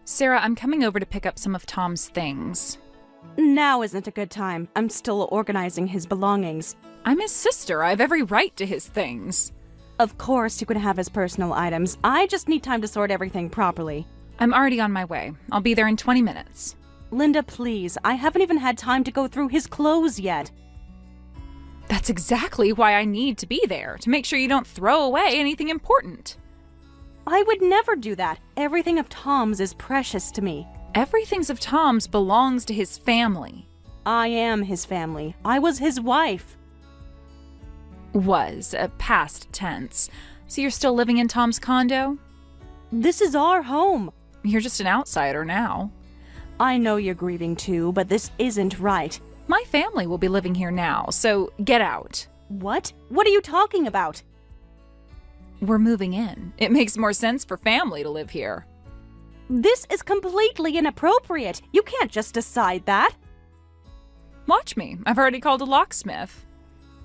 Sarah, I'm coming over to pick up some of Tom's things. Now isn't a good time. I'm still organizing his belongings. I'm his sister. I have every right to his things. Of course you can have his personal items. I just need time to sort everything properly. I'm already on my way. I'll be there in 20 minutes. Linda, please. I haven't even had time to go through his clothes yet. That's exactly why I need to be there, to make sure you don't throw away anything important. I would never do that. Everything of Tom's is precious to me. Everything of Tom's belongs to his family. I am his family. I was his wife. Was, a past tense. So you're still living in Tom's condo? This is our home. You're just an outsider now. I know you're grieving too, but this isn't right. My family will be living here now, so get out. What? What are you talking about? We're moving in. It makes more sense for family to live here. This is completely inappropriate. You can't just decide that. Watch me. I've already called a locksmith.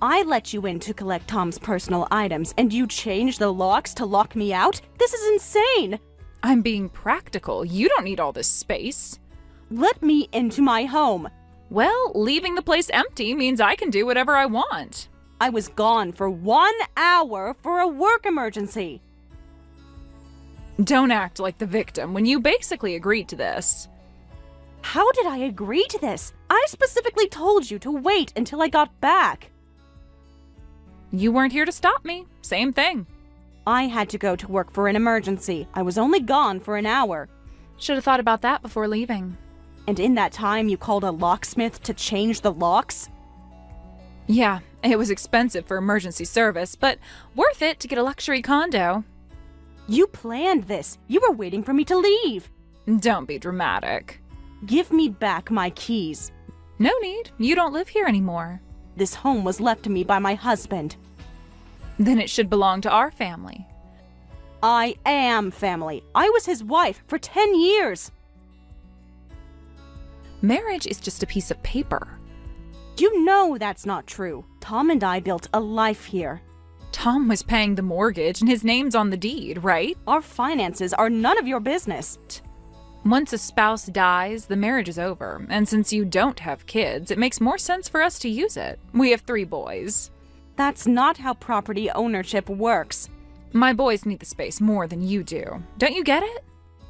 I let you in to collect Tom's personal items, and you change the locks to lock me out? This is insane! I'm being practical. You don't need all this space. Let me into my home. Well, leaving the place empty means I can do whatever I want. I was gone for 1 hour for a work emergency. Don't act like the victim when you basically agreed to this. How did I agree to this? I specifically told you to wait until I got back. You weren't here to stop me. Same thing. I had to go to work for an emergency. I was only gone for an hour. Should have thought about that before leaving. And in that time, you called a locksmith to change the locks? Yeah, it was expensive for emergency service, but worth it to get a luxury condo. You planned this. You were waiting for me to leave. Don't be dramatic. Give me back my keys. No need. You don't live here anymore. This home was left to me by my husband. Then it should belong to our family. I am family. I was his wife for 10 years. Marriage is just a piece of paper. You know that's not true. Tom and I built a life here. Tom was paying the mortgage and his name's on the deed, right? Our finances are none of your business. Once a spouse dies, the marriage is over, and since you don't have kids, it makes more sense for us to use it. We have 3 boys. That's not how property ownership works. My boys need the space more than you do. Don't you get it?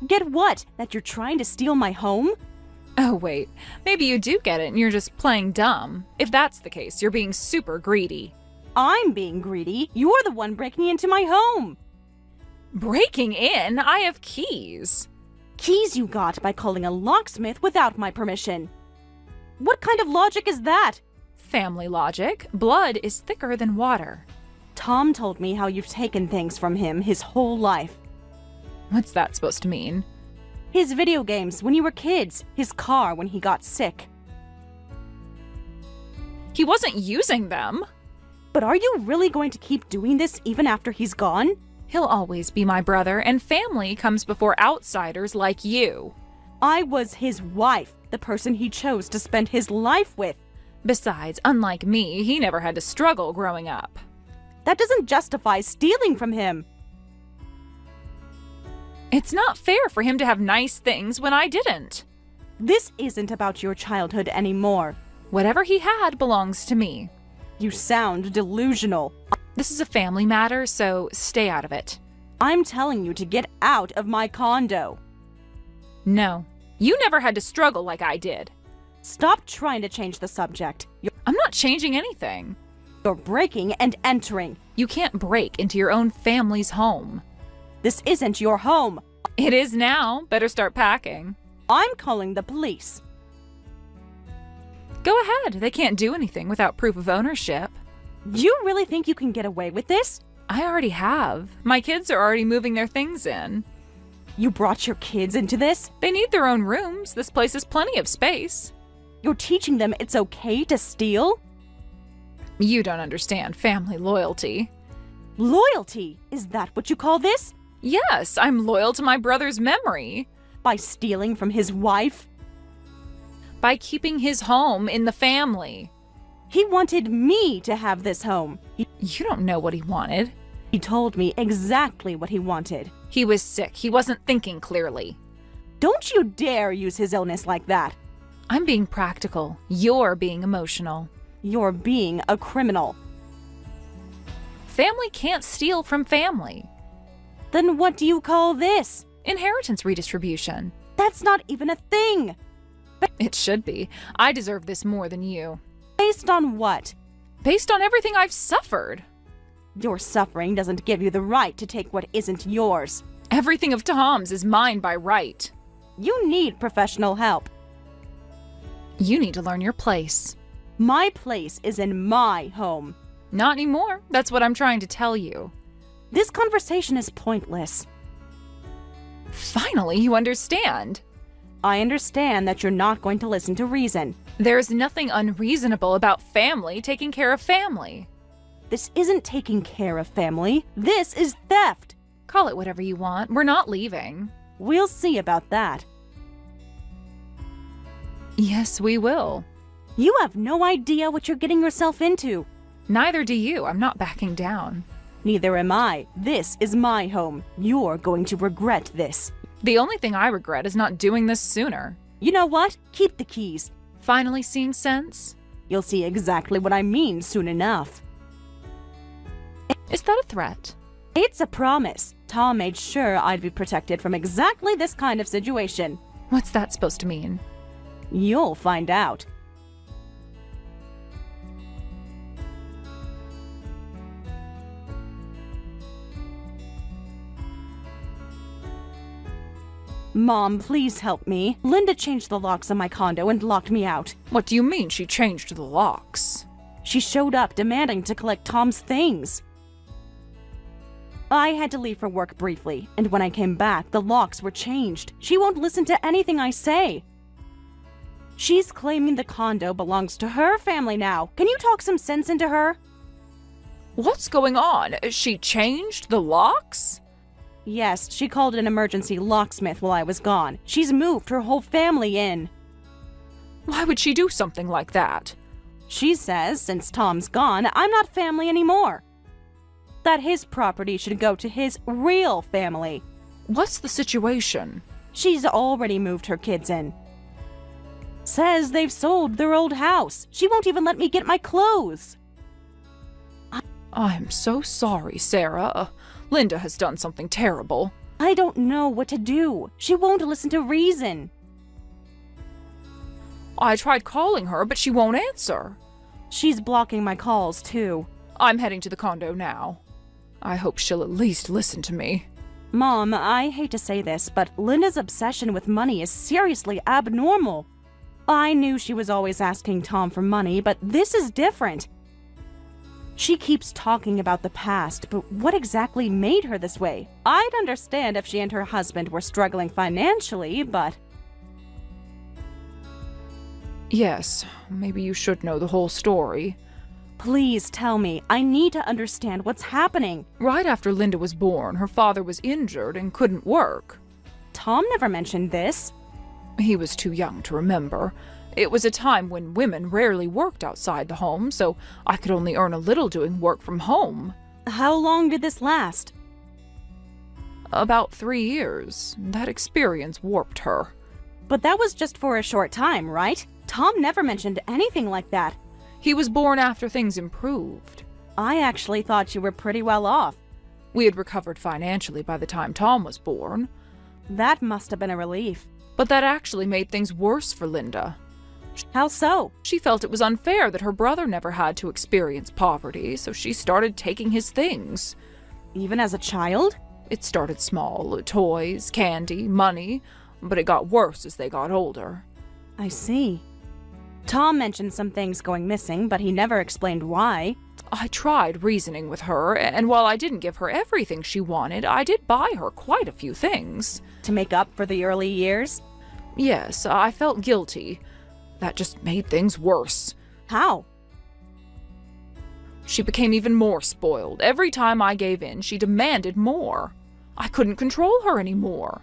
Get what? That you're trying to steal my home? Oh, wait. Maybe you do get it and you're just playing dumb. If that's the case, you're being super greedy. I'm being greedy. You're the one breaking into my home. Breaking in? I have keys. Keys you got by calling a locksmith without my permission. What kind of logic is that? Family logic. Blood is thicker than water. Tom told me how you've taken things from him his whole life. What's that supposed to mean? His video games when you were kids, his car when he got sick. He wasn't using them. But are you really going to keep doing this even after he's gone? He'll always be my brother, and family comes before outsiders like you. I was his wife, the person he chose to spend his life with. Besides, unlike me, he never had to struggle growing up. That doesn't justify stealing from him. It's not fair for him to have nice things when I didn't. This isn't about your childhood anymore. Whatever he had belongs to me. You sound delusional. This is a family matter, so stay out of it. I'm telling you to get out of my condo. No, you never had to struggle like I did. Stop trying to change the subject. I'm not changing anything. You're breaking and entering. You can't break into your own family's home. This isn't your home. It is now. Better start packing. I'm calling the police. Go ahead. They can't do anything without proof of ownership. You really think you can get away with this? I already have. My kids are already moving their things in. You brought your kids into this? They need their own rooms. This place has plenty of space. You're teaching them it's okay to steal? You don't understand family loyalty. Loyalty? Is that what you call this? Yes, I'm loyal to my brother's memory. By stealing from his wife? By keeping his home in the family. He wanted me to have this home. You don't know what he wanted. He told me exactly what he wanted. He was sick. He wasn't thinking clearly. Don't you dare use his illness like that. I'm being practical. You're being emotional. You're being a criminal. Family can't steal from family. Then what do you call this? Inheritance redistribution. That's not even a thing. It should be. I deserve this more than you. Based on what? Based on everything I've suffered. Your suffering doesn't give you the right to take what isn't yours. Everything of Tom's is mine by right. You need professional help. You need to learn your place. My place is in my home. Not anymore. That's what I'm trying to tell you. This conversation is pointless. Finally, you understand. I understand that you're not going to listen to reason. There's nothing unreasonable about family taking care of family. This isn't taking care of family. This is theft. Call it whatever you want. We're not leaving. We'll see about that. Yes, we will. You have no idea what you're getting yourself into. Neither do you. I'm not backing down. Neither am I. This is my home. You're going to regret this. The only thing I regret is not doing this sooner. You know what? Keep the keys. Finally seeing sense? You'll see exactly what I mean soon enough. Is that a threat? It's a promise. Tom made sure I'd be protected from exactly this kind of situation. What's that supposed to mean? You'll find out. Mom, please help me. Linda changed the locks on my condo and locked me out. What do you mean she changed the locks? She showed up demanding to collect Tom's things. I had to leave for work briefly, and when I came back, the locks were changed. She won't listen to anything I say. She's claiming the condo belongs to her family now. Can you talk some sense into her? What's going on? She changed the locks? Yes, she called an emergency locksmith while I was gone. She's moved her whole family in. Why would she do something like that? She says, since Tom's gone, I'm not family anymore. That his property should go to his real family. What's the situation? She's already moved her kids in. Says they've sold their old house. She won't even let me get my clothes. I'm so sorry, Sarah. Linda has done something terrible. I don't know what to do. She won't listen to reason. I tried calling her, but she won't answer. She's blocking my calls, too. I'm heading to the condo now. I hope she'll at least listen to me. Mom, I hate to say this, but Linda's obsession with money is seriously abnormal. I knew she was always asking Tom for money, but this is different. She keeps talking about the past, but what exactly made her this way? I'd understand if she and her husband were struggling financially, but... Yes, maybe you should know the whole story. Please tell me. I need to understand what's happening. Right after Linda was born, her father was injured and couldn't work. Tom never mentioned this. He was too young to remember. It was a time when women rarely worked outside the home, so I could only earn a little doing work from home. How long did this last? About 3 years. That experience warped her. But that was just for a short time, right? Tom never mentioned anything like that. He was born after things improved. I actually thought you were pretty well off. We had recovered financially by the time Tom was born. That must have been a relief. But that actually made things worse for Linda. How so? She felt it was unfair that her brother never had to experience poverty, so she started taking his things. Even as a child? It started small, toys, candy, money, but it got worse as they got older. I see. Tom mentioned some things going missing, but he never explained why. I tried reasoning with her, and while I didn't give her everything she wanted, I did buy her quite a few things. To make up for the early years? Yes, I felt guilty. That just made things worse. How? She became even more spoiled. Every time I gave in, she demanded more. I couldn't control her anymore.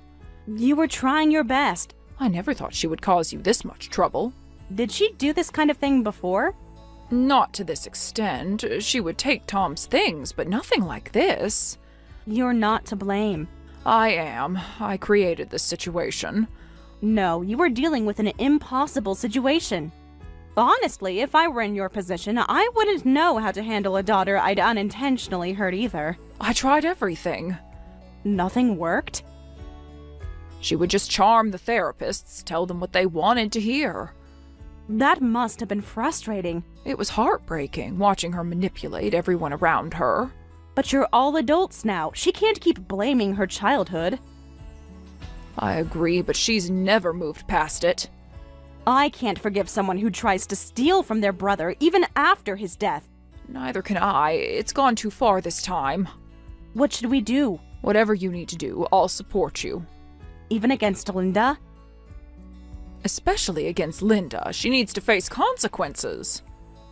You were trying your best. I never thought she would cause you this much trouble. Did she do this kind of thing before? Not to this extent. She would take Tom's things, but nothing like this. You're not to blame. I am. I created this situation. No, you were dealing with an impossible situation. Honestly, if I were in your position, I wouldn't know how to handle a daughter I'd unintentionally hurt either. I tried everything. Nothing worked? She would just charm the therapists, tell them what they wanted to hear. That must have been frustrating. It was heartbreaking watching her manipulate everyone around her. But you're all adults now. She can't keep blaming her childhood. I agree, but she's never moved past it. I can't forgive someone who tries to steal from their brother even after his death. Neither can I. It's gone too far this time. What should we do? Whatever you need to do, I'll support you. Even against Linda? Especially against Linda. She needs to face consequences.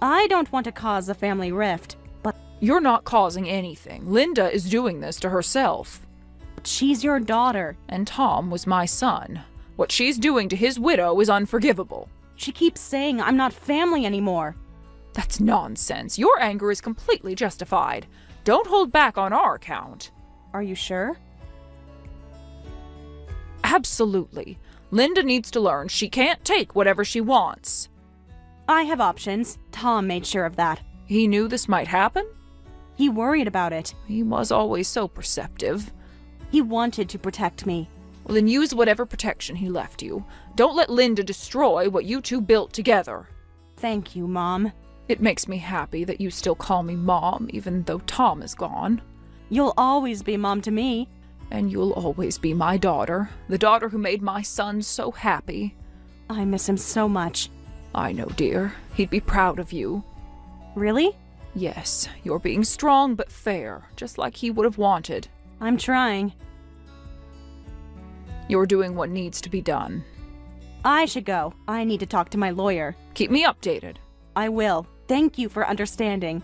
I don't want to cause a family rift, but You're not causing anything. Linda is doing this to herself. she's your daughter. And Tom was my son. What she's doing to his widow is unforgivable. She keeps saying I'm not family anymore. That's nonsense. Your anger is completely justified. Don't hold back on our account. Are you sure? Absolutely. Linda needs to learn she can't take whatever she wants. I have options. Tom made sure of that. He knew this might happen? He worried about it. He was always so perceptive. He wanted to protect me. Well, then use whatever protection he left you. Don't let Linda destroy what you two built together. Thank you, Mom. It makes me happy that you still call me Mom, even though Tom is gone. You'll always be Mom to me. And you'll always be my daughter, the daughter who made my son so happy. I miss him so much. I know, dear. He'd be proud of you. Really? Yes, you're being strong but fair, just like he would have wanted. I'm trying. You're doing what needs to be done. I should go. I need to talk to my lawyer. Keep me updated. I will. Thank you for understanding.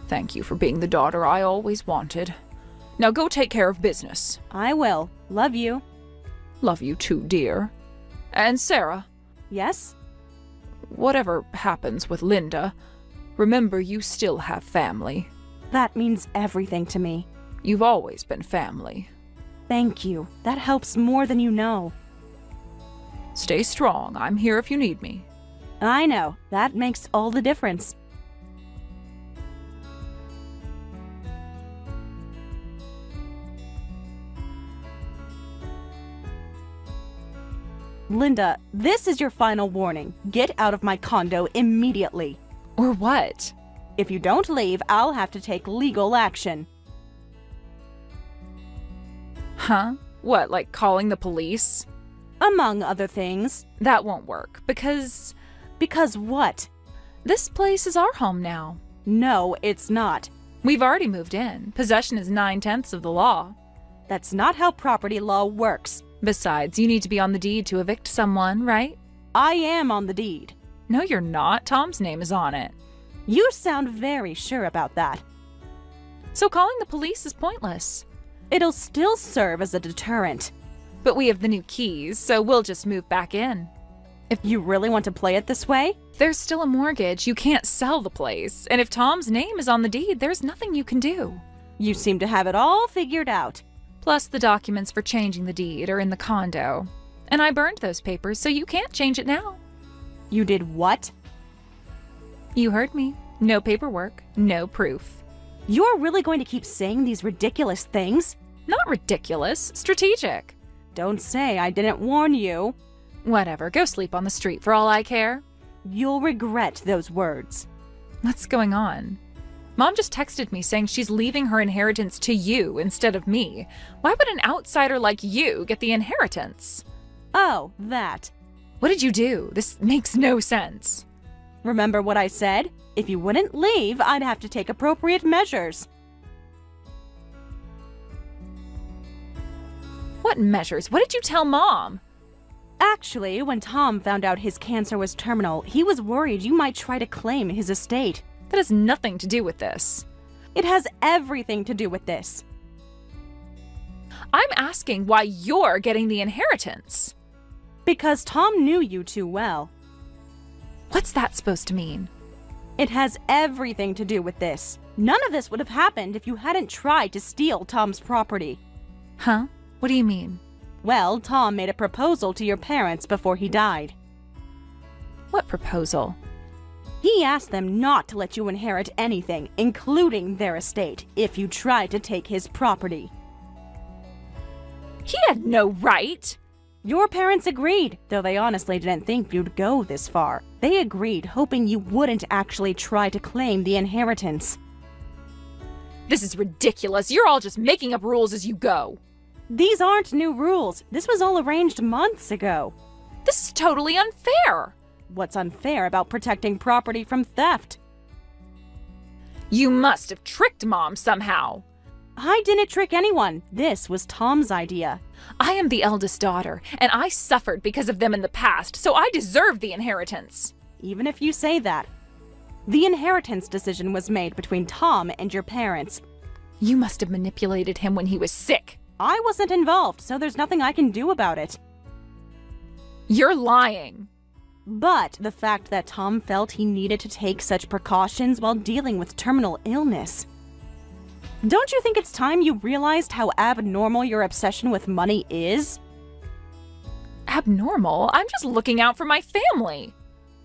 Thank you for being the daughter I always wanted. Now go take care of business. I will. Love you. Love you too, dear. And Sarah, Yes? whatever happens with Linda, remember you still have family. That means everything to me. You've always been family. Thank you. That helps more than you know. Stay strong. I'm here if you need me. I know. That makes all the difference. Linda, this is your final warning. Get out of my condo immediately. Or what? If you don't leave, I'll have to take legal action. Huh? What, like calling the police? Among other things. That won't work, because Because what? this place is our home now. No, it's not. We've already moved in. Possession is 9/10 of the law. That's not how property law works. Besides, you need to be on the deed to evict someone, right? I am on the deed. No, you're not. Tom's name is on it. You sound very sure about that. So calling the police is pointless. It'll still serve as a deterrent. But we have the new keys, so we'll just move back in. If you really want to play it this way, There's still a mortgage. You can't sell the place. And if Tom's name is on the deed, there's nothing you can do. you seem to have it all figured out. Plus, the documents for changing the deed are in the condo. And I burned those papers, so you can't change it now. You did what? You heard me. No paperwork, no proof. You're really going to keep saying these ridiculous things? Not ridiculous, strategic. Don't say I didn't warn you. Whatever, go sleep on the street for all I care. You'll regret those words. What's going on? Mom just texted me saying she's leaving her inheritance to you instead of me. Why would an outsider like you get the inheritance? Oh, that. What did you do? This makes no sense. Remember what I said? If you wouldn't leave, I'd have to take appropriate measures. What measures? What did you tell Mom? Actually, when Tom found out his cancer was terminal, he was worried you might try to claim his estate. That has nothing to do with this. It has everything to do with this. I'm asking why you're getting the inheritance. Because Tom knew you too well. What's that supposed to mean? It has everything to do with this. None of this would have happened if you hadn't tried to steal Tom's property. Huh? What do you mean? Well, Tom made a proposal to your parents before he died. What proposal? He asked them not to let you inherit anything, including their estate, if you tried to take his property. He had no right! Your parents agreed, though they honestly didn't think you'd go this far. They agreed, hoping you wouldn't actually try to claim the inheritance. This is ridiculous. You're all just making up rules as you go. These aren't new rules. This was all arranged months ago. This is totally unfair. What's unfair about protecting property from theft? You must have tricked Mom somehow. I didn't trick anyone. This was Tom's idea. I am the eldest daughter, and I suffered because of them in the past, so I deserve the inheritance. Even if you say that. The inheritance decision was made between Tom and your parents. You must have manipulated him when he was sick. I wasn't involved, so there's nothing I can do about it. You're lying. But the fact that Tom felt he needed to take such precautions while dealing with terminal illness. Don't you think it's time you realized how abnormal your obsession with money is? Abnormal? I'm just looking out for my family.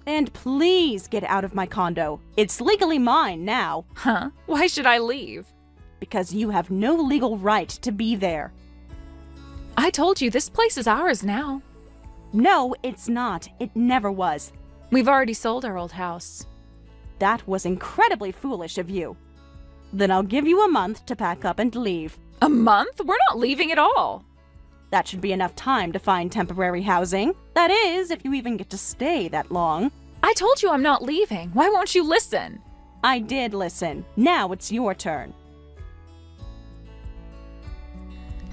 And please get out of my condo. It's legally mine now. Huh? Why should I leave? Because you have no legal right to be there. I told you this place is ours now. No, it's not. It never was. We've already sold our old house. That was incredibly foolish of you. Then I'll give you a month to pack up and leave. A month? We're not leaving at all. That should be enough time to find temporary housing. That is, if you even get to stay that long. I told you I'm not leaving. Why won't you listen? I did listen. Now it's your turn.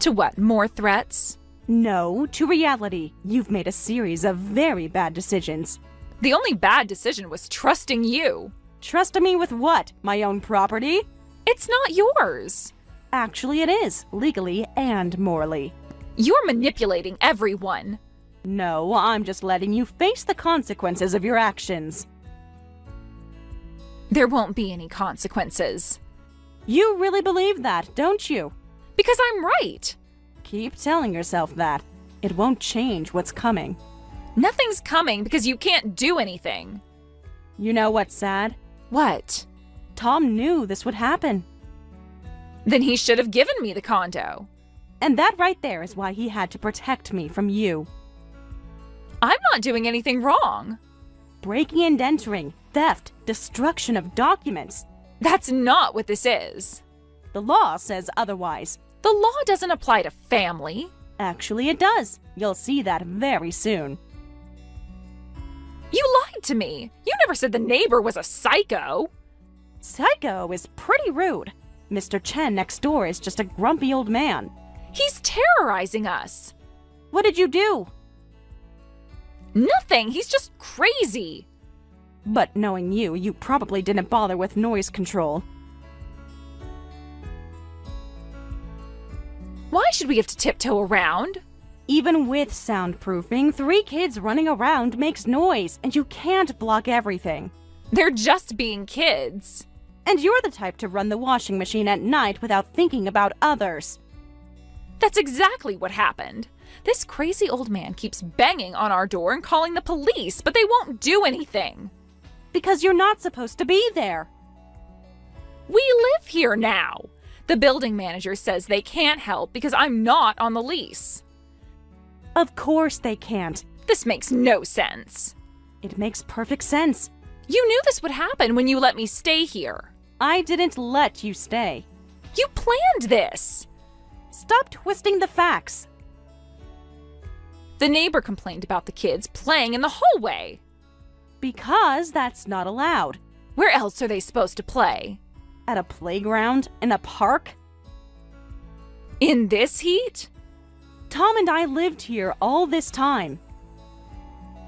To what, more threats? No, to reality. You've made a series of very bad decisions. The only bad decision was trusting you. Trust me with what? My own property? It's not yours. Actually, it is, legally and morally. You're manipulating everyone. No, I'm just letting you face the consequences of your actions. There won't be any consequences. You really believe that, don't you? Because I'm right. Keep telling yourself that. It won't change what's coming. Nothing's coming because you can't do anything. You know what's sad? What? Tom knew this would happen. Then he should have given me the condo. And that right there is why he had to protect me from you. I'm not doing anything wrong. Breaking and entering, theft, destruction of documents. That's not what this is. The law says otherwise. The law doesn't apply to family. Actually, it does. You'll see that very soon. You lied to me. You never said the neighbor was a psycho. Psycho is pretty rude. Mr. Chen next door is just a grumpy old man. He's terrorizing us. What did you do? Nothing. He's just crazy. But knowing you, you probably didn't bother with noise control. Why should we have to tiptoe around? Even with soundproofing, 3 kids running around makes noise, and you can't block everything. They're just being kids. And you're the type to run the washing machine at night without thinking about others. That's exactly what happened. This crazy old man keeps banging on our door and calling the police, but they won't do anything. Because you're not supposed to be there. We live here now. The building manager says they can't help because I'm not on the lease. Of course they can't. This makes no sense. It makes perfect sense. You knew this would happen when you let me stay here. I didn't let you stay. You planned this. Stop twisting the facts. The neighbor complained about the kids playing in the hallway. Because that's not allowed. Where else are they supposed to play? At a playground? In a park? In this heat? Tom and I lived here all this time.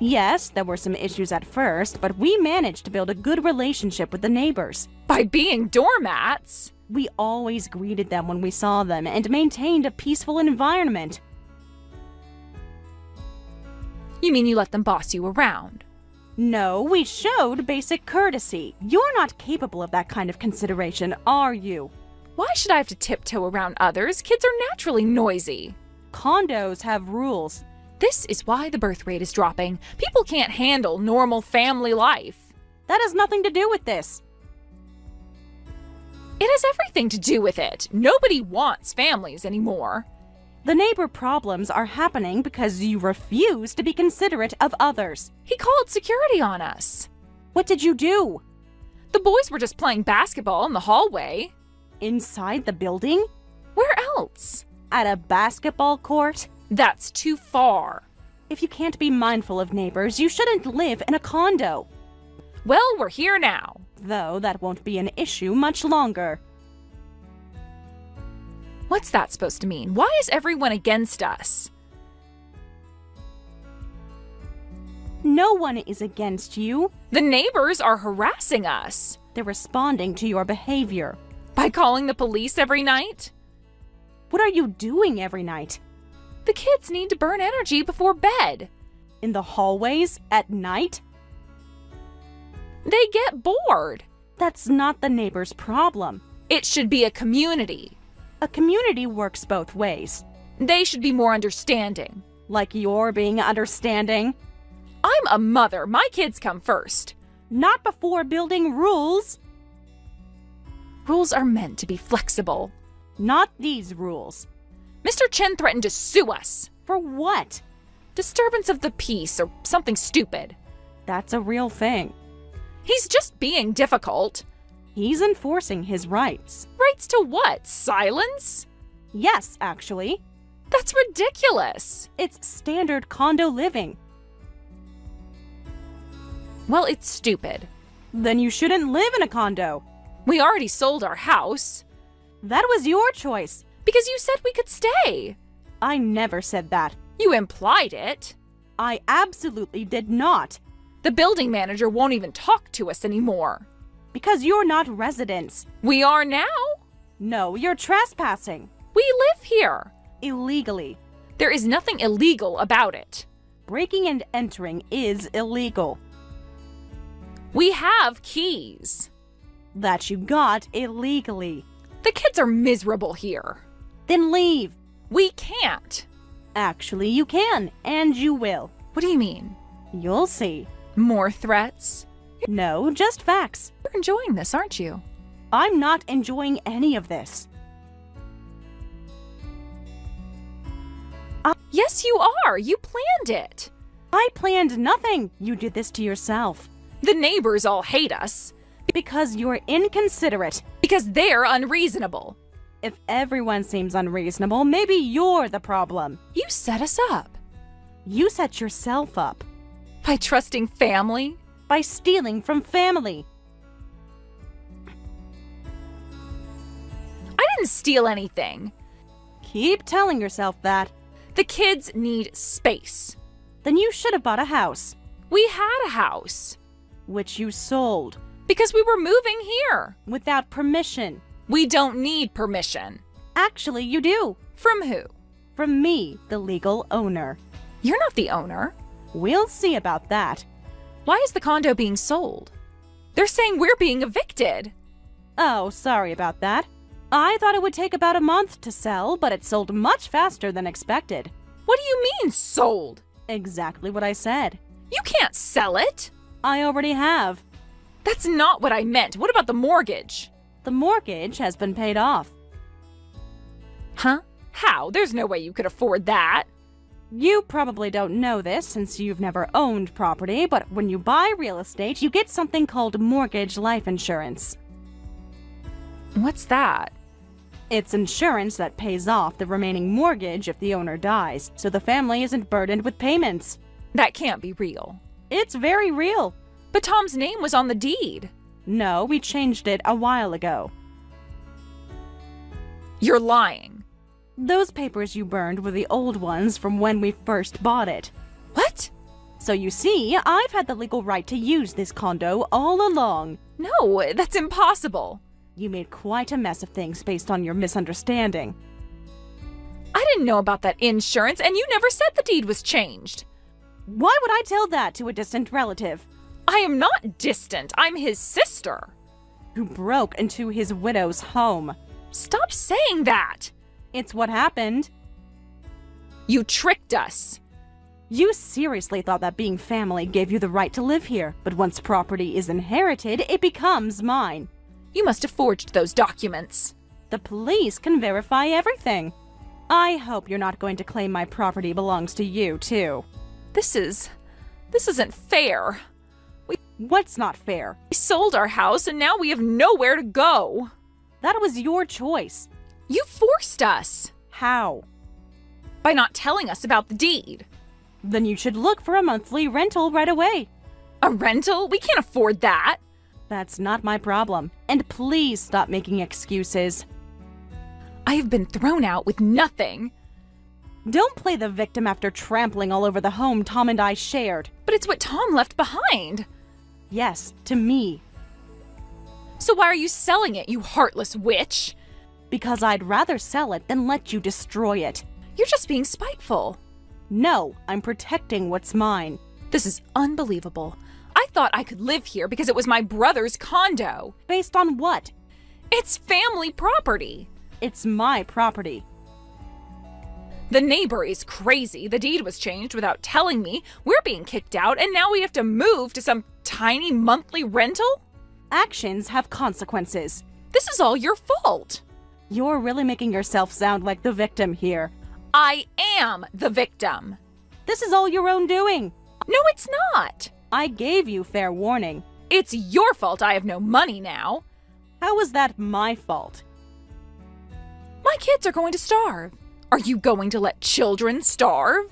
Yes, there were some issues at first, but we managed to build a good relationship with the neighbors. By being doormats? We always greeted them when we saw them and maintained a peaceful environment. You mean you let them boss you around? No, we showed basic courtesy. You're not capable of that kind of consideration, are you? Why should I have to tiptoe around others? Kids are naturally noisy. Condos have rules. This is why the birth rate is dropping. People can't handle normal family life. That has nothing to do with this. It has everything to do with it. Nobody wants families anymore. The neighbor problems are happening because you refuse to be considerate of others. He called security on us. What did you do? The boys were just playing basketball in the hallway. Inside the building? Where else? At a basketball court? That's too far. If you can't be mindful of neighbors, you shouldn't live in a condo. Well, we're here now. Though that won't be an issue much longer. What's that supposed to mean? Why is everyone against us? No one is against you. The neighbors are harassing us. They're responding to your behavior. By calling the police every night? What are you doing every night? The kids need to burn energy before bed. In the hallways? At night? They get bored. That's not the neighbor's problem. It should be a community. A community works both ways. They should be more understanding. Like you're being understanding. I'm a mother. My kids come first. Not before building rules. Rules are meant to be flexible. Not these rules. Mr. Chen threatened to sue us. For what? Disturbance of the peace or something stupid. That's a real thing. He's just being difficult. He's enforcing his rights. Rights to what? Silence? Yes, actually. That's ridiculous. It's standard condo living. Well, it's stupid. Then you shouldn't live in a condo. We already sold our house. That was your choice. Because you said we could stay. I never said that. You implied it. I absolutely did not. The building manager won't even talk to us anymore. Because you're not residents. We are now. No, you're trespassing. We live here. Illegally. There is nothing illegal about it. Breaking and entering is illegal. We have keys. That you got illegally. The kids are miserable here. Then leave. We can't. Actually, you can, and you will. What do you mean? You'll see. More threats? No, just facts. You're enjoying this, aren't you? I'm not enjoying any of this. Yes, you are. You planned it. I planned nothing. You did this to yourself. The neighbors all hate us. Because you're inconsiderate. Because they're unreasonable. If everyone seems unreasonable, maybe you're the problem. You set us up. You set yourself up. By trusting family? By stealing from family. I didn't steal anything. Keep telling yourself that. The kids need space. Then you should have bought a house. We had a house. Which you sold. Because we were moving here. Without permission. We don't need permission. Actually, you do. From who? From me, the legal owner. You're not the owner. We'll see about that. Why is the condo being sold? They're saying we're being evicted. Oh, sorry about that. I thought it would take about a month to sell, but it sold much faster than expected. What do you mean, sold? Exactly what I said. You can't sell it. I already have. That's not what I meant. What about the mortgage? The mortgage has been paid off. Huh? How? There's no way you could afford that. You probably don't know this since you've never owned property, but when you buy real estate, you get something called mortgage life insurance. What's that? It's insurance that pays off the remaining mortgage if the owner dies, so the family isn't burdened with payments. That can't be real. It's very real. But Tom's name was on the deed. No, we changed it a while ago. You're lying. Those papers you burned were the old ones from when we first bought it. What? So you see, I've had the legal right to use this condo all along. No, that's impossible. You made quite a mess of things based on your misunderstanding. I didn't know about that insurance, and you never said the deed was changed. Why would I tell that to a distant relative? I am not distant. I'm his sister. Who broke into his widow's home. Stop saying that. It's what happened. You tricked us. You seriously thought that being family gave you the right to live here, but once property is inherited, it becomes mine. You must have forged those documents. The police can verify everything. I hope you're not going to claim my property belongs to you, too. This isn't fair. What's not fair? We sold our house and now we have nowhere to go. That was your choice. You forced us. How? By not telling us about the deed. Then you should look for a monthly rental right away. A rental? We can't afford that. That's not my problem. And please stop making excuses. I have been thrown out with nothing. Don't play the victim after trampling all over the home Tom and I shared. But it's what Tom left behind. Yes, to me. So why are you selling it, you heartless witch? Because I'd rather sell it than let you destroy it. You're just being spiteful. No, I'm protecting what's mine. This is unbelievable. I thought I could live here because it was my brother's condo. Based on what? It's family property. It's my property. The neighbor is crazy. The deed was changed without telling me. We're being kicked out, and now we have to move to some tiny monthly rental? Actions have consequences. This is all your fault. You're really making yourself sound like the victim here. I am the victim. This is all your own doing. No, it's not. I gave you fair warning. It's your fault I have no money now. How is that my fault? My kids are going to starve. Are you going to let children starve?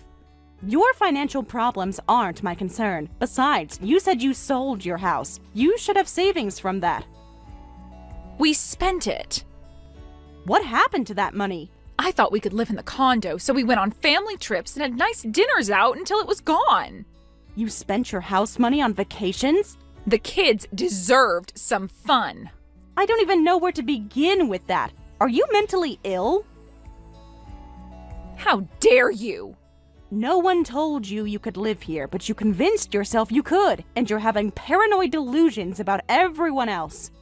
Your financial problems aren't my concern. Besides, you said you sold your house. You should have savings from that. We spent it. What happened to that money? I thought we could live in the condo, so we went on family trips and had nice dinners out until it was gone. You spent your house money on vacations? The kids deserved some fun. I don't even know where to begin with that. Are you mentally ill? How dare you? No one told you you could live here, but you convinced yourself you could, and you're having paranoid delusions about everyone else.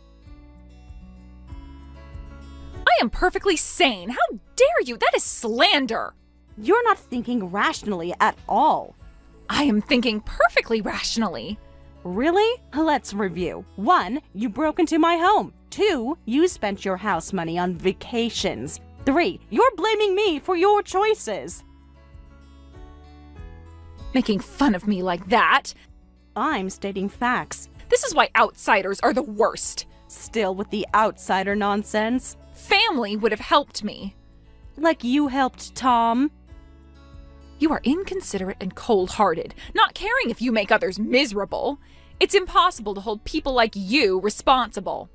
I am perfectly sane. How dare you? That is slander. You're not thinking rationally at all. I am thinking perfectly rationally. Really? Let's review. 1, you broke into my home. 2, you spent your house money on vacations. 3, you're blaming me for your choices. Making fun of me like that. I'm stating facts. This is why outsiders are the worst. Still with the outsider nonsense? Family would have helped me. Like you helped Tom? You are inconsiderate and cold-hearted, not caring if you make others miserable. It's impossible to hold people like you responsible.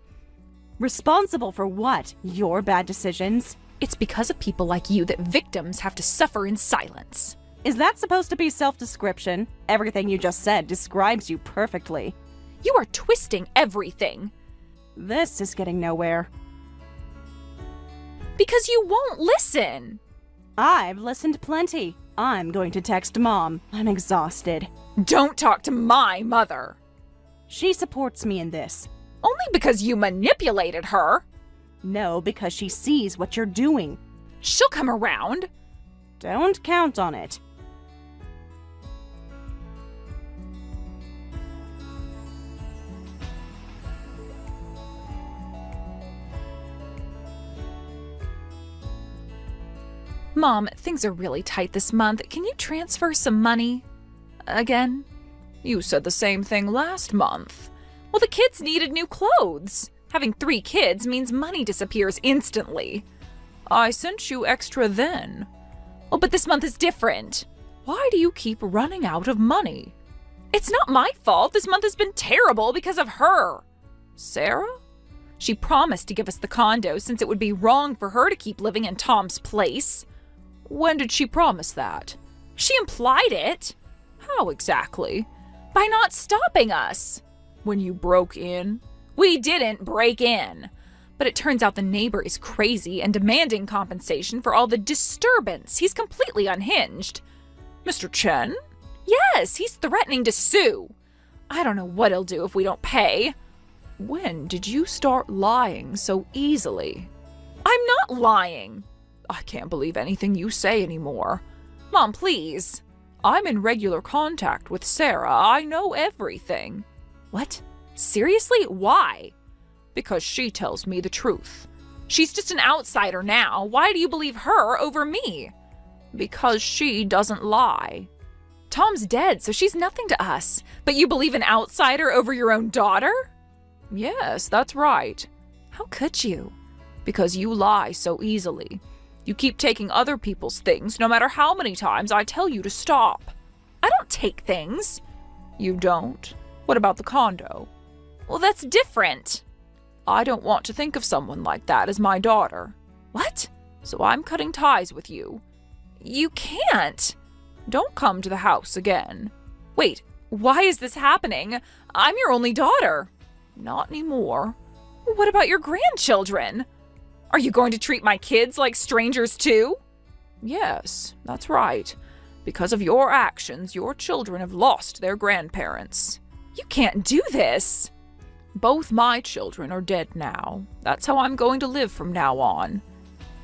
Responsible for what? Your bad decisions? It's because of people like you that victims have to suffer in silence. Is that supposed to be self-description? Everything you just said describes you perfectly. You are twisting everything. This is getting nowhere. Because you won't listen. I've listened plenty. I'm going to text Mom. I'm exhausted. Don't talk to my mother. She supports me in this. Only because you manipulated her. No, because she sees what you're doing. She'll come around. Don't count on it. Mom, things are really tight this month. Can you transfer some money? Again? You said the same thing last month. Well, the kids needed new clothes. Having 3 kids means money disappears instantly. I sent you extra then. Oh, but this month is different. Why do you keep running out of money? It's not my fault. This month has been terrible because of her. Sarah? She promised to give us the condo since it would be wrong for her to keep living in Tom's place. When did she promise that? She implied it. How exactly? By not stopping us. When you broke in? We didn't break in. But it turns out the neighbor is crazy and demanding compensation for all the disturbance. He's completely unhinged. Mr. Chen? Yes, he's threatening to sue. I don't know what he'll do if we don't pay. When did you start lying so easily? I'm not lying. I can't believe anything you say anymore. Mom, please. I'm in regular contact with Sarah. I know everything. What? Seriously? Why? Because she tells me the truth. She's just an outsider now. Why do you believe her over me? Because she doesn't lie. Tom's dead, so she's nothing to us. But you believe an outsider over your own daughter? Yes, that's right. How could you? Because you lie so easily. You keep taking other people's things no matter how many times I tell you to stop. I don't take things. You don't? What about the condo? Well, that's different. I don't want to think of someone like that as my daughter. What? So I'm cutting ties with you. You can't. Don't come to the house again. Wait, why is this happening? I'm your only daughter. Not anymore. What about your grandchildren? Are you going to treat my kids like strangers too? Yes, that's right. Because of your actions, your children have lost their grandparents. You can't do this. Both my children are dead now. That's how I'm going to live from now on.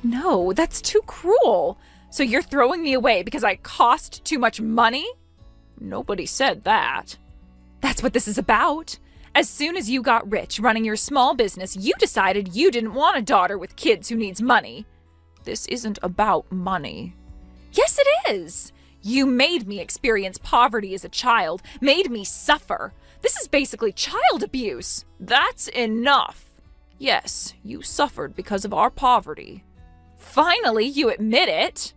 No, that's too cruel. So you're throwing me away because I cost too much money? Nobody said that. That's what this is about. As soon as you got rich running your small business, you decided you didn't want a daughter with kids who needs money. This isn't about money. Yes, it is. You made me experience poverty as a child, made me suffer. This is basically child abuse. That's enough. Yes, you suffered because of our poverty. Finally, you admit it.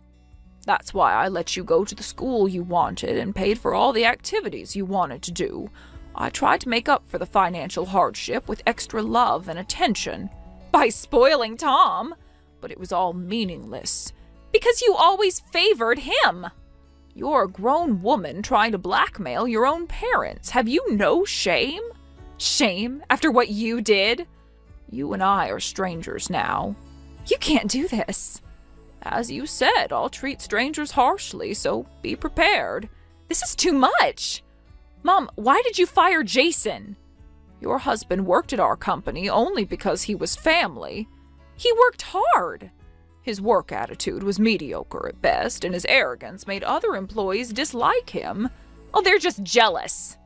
That's why I let you go to the school you wanted and paid for all the activities you wanted to do. I tried to make up for the financial hardship with extra love and attention. By spoiling Tom. But it was all meaningless. Because you always favored him. You're a grown woman trying to blackmail your own parents. Have you no shame? Shame after what you did? You and I are strangers now. You can't do this. As you said, I'll treat strangers harshly, so be prepared. This is too much. Mom, why did you fire Jason? Your husband worked at our company only because he was family. He worked hard. His work attitude was mediocre at best, and his arrogance made other employees dislike him. Oh, they're just jealous.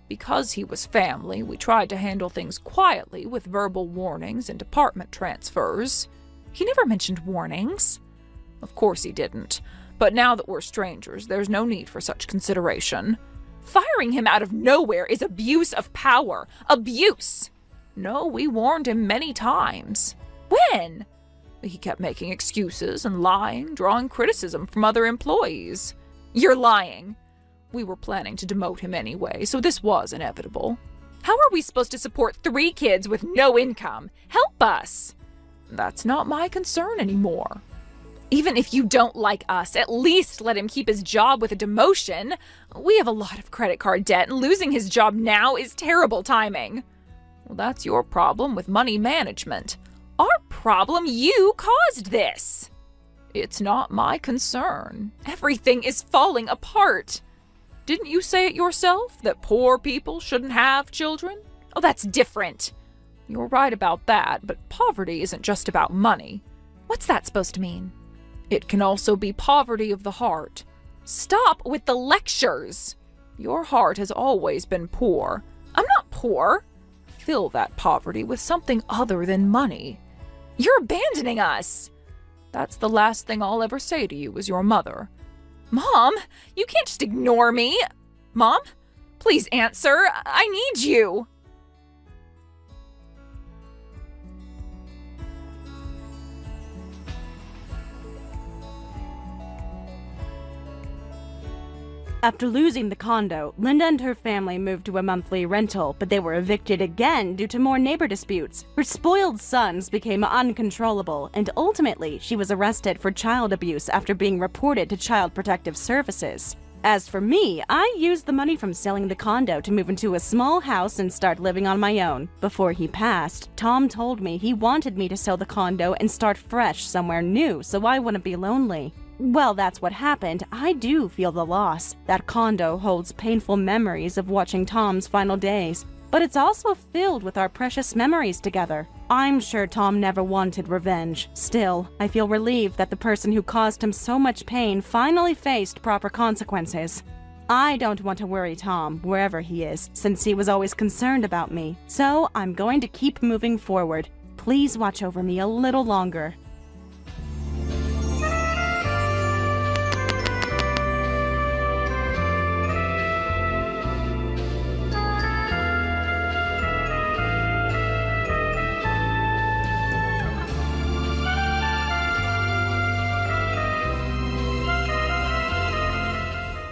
Because he was family, we tried to handle things quietly with verbal warnings and department transfers. He never mentioned warnings. Of course he didn't. But now that we're strangers, there's no need for such consideration. Firing him out of nowhere is abuse of power. Abuse! No, we warned him many times. When? He kept making excuses and lying, drawing criticism from other employees. You're lying. We were planning to demote him anyway, so this was inevitable. How are we supposed to support 3 kids with no income? Help us! That's not my concern anymore. Even if you don't like us, at least let him keep his job with a demotion. We have a lot of credit card debt, and losing his job now is terrible timing. Well, that's your problem with money management. Our problem? You caused this. It's not my concern. Everything is falling apart. Didn't you say it yourself, that poor people shouldn't have children? Oh, that's different. You're right about that, but poverty isn't just about money. What's that supposed to mean? It can also be poverty of the heart. Stop with the lectures. Your heart has always been poor. I'm not poor. Fill that poverty with something other than money. You're abandoning us. That's the last thing I'll ever say to you as your mother. Mom, you can't just ignore me. Mom, please answer. I need you. After losing the condo, Linda and her family moved to a monthly rental, but they were evicted again due to more neighbor disputes. Her spoiled sons became uncontrollable, and ultimately she was arrested for child abuse after being reported to Child Protective Services. As for me, I used the money from selling the condo to move into a small house and start living on my own. Before he passed, Tom told me he wanted me to sell the condo and start fresh somewhere new so I wouldn't be lonely. Well, that's what happened. I do feel the loss. That condo holds painful memories of watching Tom's final days. but it's also filled with our precious memories together. I'm sure Tom never wanted revenge. Still, I feel relieved that the person who caused him so much pain finally faced proper consequences. I don't want to worry Tom, wherever he is, since he was always concerned about me. So I'm going to keep moving forward. Please watch over me a little longer.